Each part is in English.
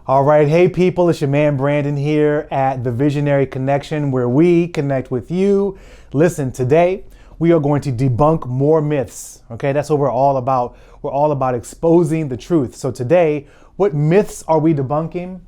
All right, hey people, it's your man Brandon here at The Visionary Connection, where we connect with you. Listen, today we are going to debunk more myths. Okay, that's what we're all about. We're all about exposing the truth. So today, what myths are we debunking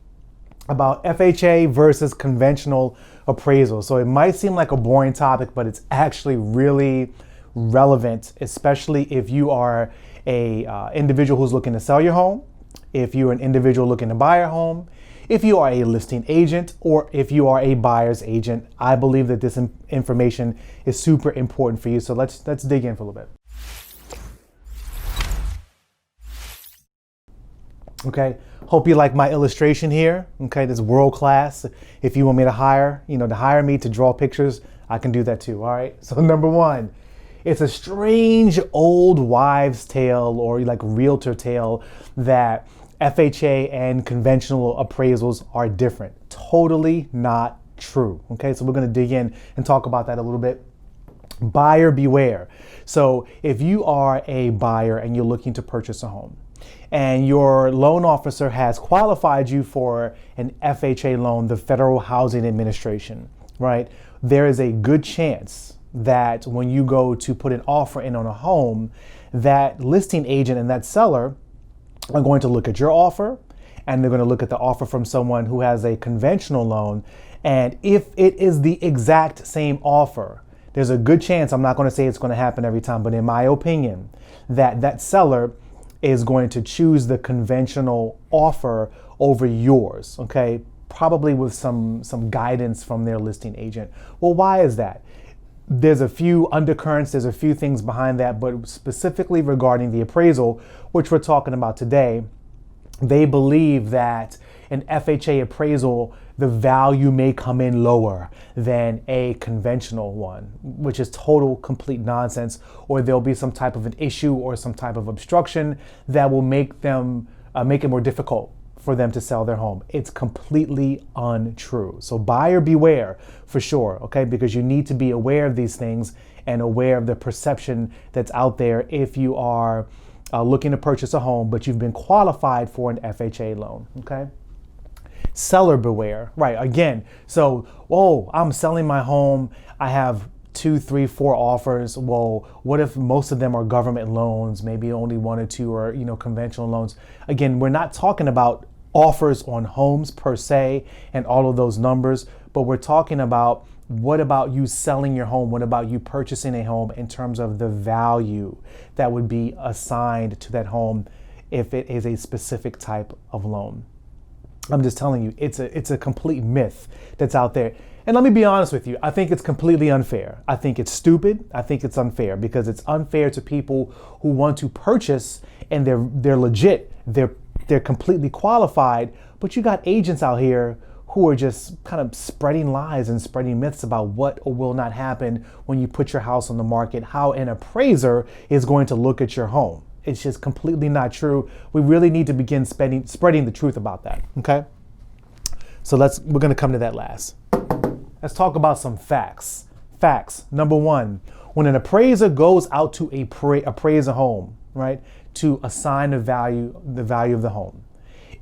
about FHA versus conventional appraisal? So it might seem like a boring topic, but it's actually really relevant, especially if you are a individual who's looking to sell your home, if you're an individual looking to buy a home, if you are a listing agent, or if you are a buyer's agent. I believe that this information is super important for you. So let's dig in for a little bit. Okay, hope you like my illustration here. Okay, this is world class. If you want me to hire me to draw pictures, I can do that too. All right. So number one, it's a strange old wives' tale or like realtor tale that FHA and conventional appraisals are different. Totally not true. Okay, so we're going to dig in and talk about that a little bit. Buyer beware. So if you are a buyer and you're looking to purchase a home, and your loan officer has qualified you for an FHA loan, the Federal Housing Administration, right? There is a good chance that when you go to put an offer in on a home, that listing agent and that seller are going to look at your offer, and they're going to look at the offer from someone who has a conventional loan. And if it is the exact same offer, there's a good chance, I'm not going to say it's going to happen every time, but in my opinion, that seller is going to choose the conventional offer over yours, okay? Probably with some guidance from their listing agent. Well, why is that? There's a few undercurrents, there's a few things behind that, but specifically regarding the appraisal, which we're talking about today, they believe that an FHA appraisal, the value may come in lower than a conventional one, which is total, complete nonsense, or there'll be some type of an issue or some type of obstruction that will make it more difficult for them to sell their home. It's completely untrue. So buyer beware for sure, okay? Because you need to be aware of these things and aware of the perception that's out there if you are looking to purchase a home, but you've been qualified for an FHA loan, okay? Seller beware, right? Again, so, I'm selling my home. I have 2, 3, 4 offers. Well, what if most of them are government loans? Maybe only 1 or 2 are, conventional loans. Again, we're not talking about offers on homes per se and all of those numbers, but we're talking about what about you selling your home? What about you purchasing a home in terms of the value that would be assigned to that home if it is a specific type of loan? I'm just telling you, it's a complete myth that's out there. And let me be honest with you, I think it's completely unfair. I think it's stupid. I think it's unfair because it's unfair to people who want to purchase and they're legit. They're completely qualified, but you got agents out here who are just kind of spreading lies and spreading myths about what or will not happen when you put your house on the market, how an appraiser is going to look at your home. It's just completely not true. We really need to begin spreading the truth about that, okay? So we're gonna come to that last. Let's talk about some facts. Facts, number one, when an appraiser goes out to appraise a home, right, to assign the value of the home,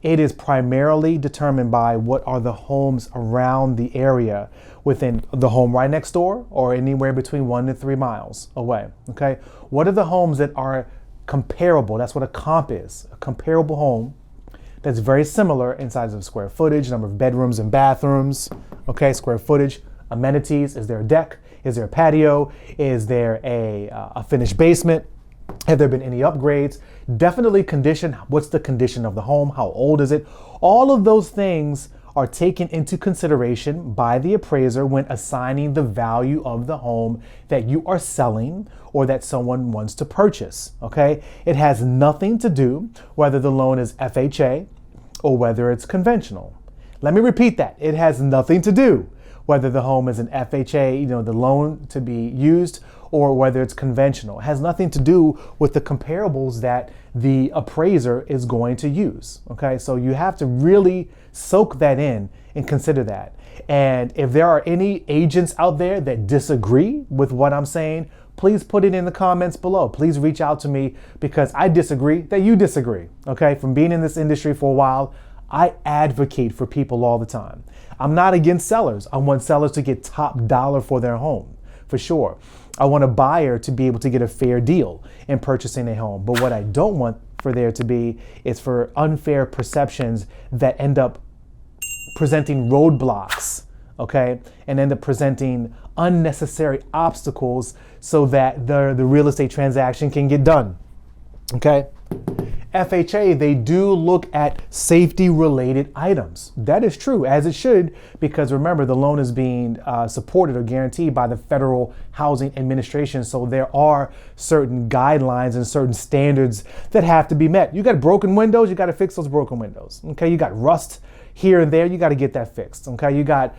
it is primarily determined by what are the homes around the area within the home right next door or anywhere between 1 to 3 miles away, okay? What are the homes that are comparable? That's what a comp is, a comparable home that's very similar in size of square footage, number of bedrooms and bathrooms, okay, square footage, amenities. Is there a deck? Is there a patio? Is there a finished basement? Have there been any upgrades? Definitely condition. What's the condition of the home? How old is it? All of those things are taken into consideration by the appraiser when assigning the value of the home that you are selling or that someone wants to purchase, okay? It has nothing to do whether the loan is FHA or whether it's conventional. Let me repeat that. It has nothing to do whether the home is an FHA, the loan to be used, or whether it's conventional. It has nothing to do with the comparables that the appraiser is going to use, okay? So you have to really soak that in and consider that. And if there are any agents out there that disagree with what I'm saying, please put it in the comments below. Please reach out to me because I disagree that you disagree, okay? From being in this industry for a while, I advocate for people all the time. I'm not against sellers. I want sellers to get top dollar for their home, for sure. I want a buyer to be able to get a fair deal in purchasing a home. But what I don't want for there to be is for unfair perceptions that end up presenting roadblocks, okay, and end up presenting unnecessary obstacles so that the real estate transaction can get done, okay? FHA, they do look at safety related items. That is true, as it should, because remember, the loan is being supported or guaranteed by the Federal Housing Administration. So there are certain guidelines and certain standards that have to be met. You got broken windows, you got to fix those broken windows. Okay, you got rust here and there, you got to get that fixed. Okay, you got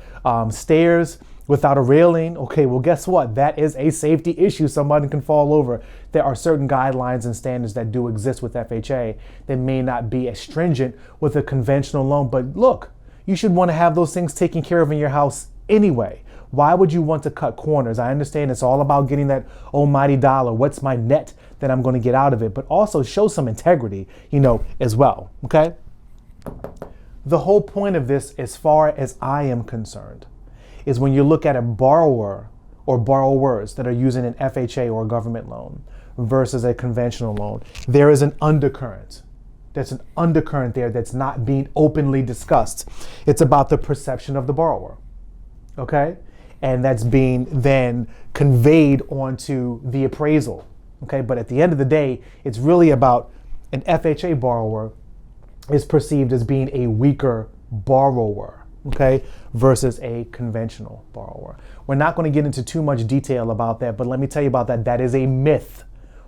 stairs without a railing. Okay, well, guess what? That is a safety issue. Somebody can fall over. There are certain guidelines and standards that do exist with FHA that may not be as stringent with a conventional loan. But look, you should want to have those things taken care of in your house anyway. Why would you want to cut corners? I understand it's all about getting that almighty dollar. What's my net that I'm going to get out of it? But also show some integrity, as well. Okay. The whole point of this, as far as I am concerned, is when you look at a borrower or borrowers that are using an FHA or a government loan versus a conventional loan, there is an undercurrent. There's an undercurrent there that's not being openly discussed. It's about the perception of the borrower, okay? And that's being then conveyed onto the appraisal, okay? But at the end of the day, it's really about an FHA borrower is perceived as being a weaker borrower, okay, versus a conventional borrower. We're not going to get into too much detail about that, but let me tell you about that. That is a myth,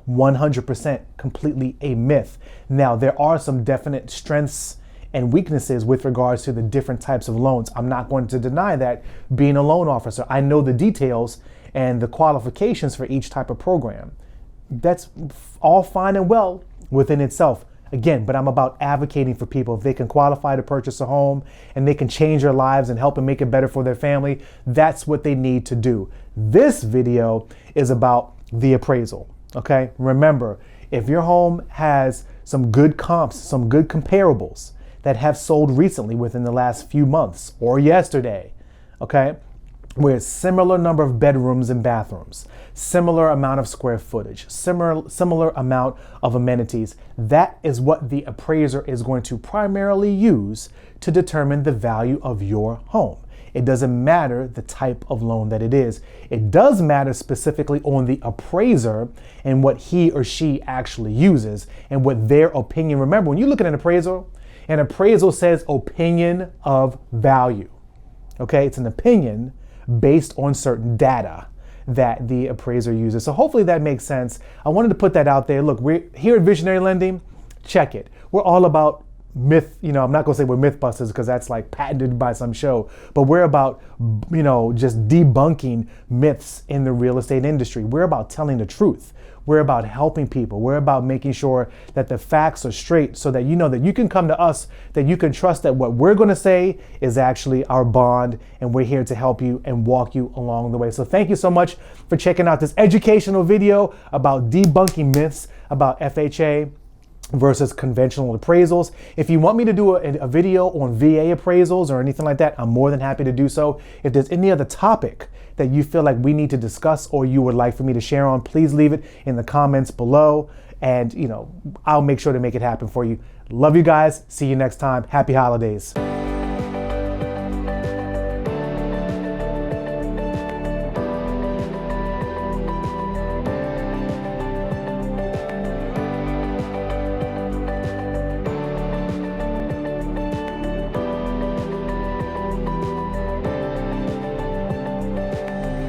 100% completely a myth. Now, there are some definite strengths and weaknesses with regards to the different types of loans. I'm not going to deny that being a loan officer. I know the details and the qualifications for each type of program. That's all fine and well within itself. Again, but I'm about advocating for people. If they can qualify to purchase a home and they can change their lives and help and make it better for their family, that's what they need to do. This video is about the appraisal, okay? Remember, if your home has some good comps, some good comparables that have sold recently within the last few months or yesterday, okay? With similar number of bedrooms and bathrooms, similar amount of square footage, similar amount of amenities. That is what the appraiser is going to primarily use to determine the value of your home. It doesn't matter the type of loan that it is. It does matter specifically on the appraiser and what he or she actually uses and what their opinion. Remember, when you look at an appraisal says opinion of value. Okay, it's an opinion based on certain data that the appraiser uses. So hopefully that makes sense. I wanted to put that out there. Look, we're here at Visionary Lending. Check it. We're all about myth. I'm not going to say we're mythbusters because that's like patented by some show, but we're about, just debunking myths in the real estate industry. We're about telling the truth. We're about helping people. We're about making sure that the facts are straight so that you know that you can come to us, that you can trust that what we're going to say is actually our bond, and we're here to help you and walk you along the way. So thank you so much for checking out this educational video about debunking myths about FHA versus conventional appraisals. If you want me to do a video on VA appraisals or anything like that, I'm more than happy to do so. If there's any other topic that you feel like we need to discuss or you would like for me to share on, please leave it in the comments below, and I'll make sure to make it happen for you. Love you guys. See you next time. Happy holidays.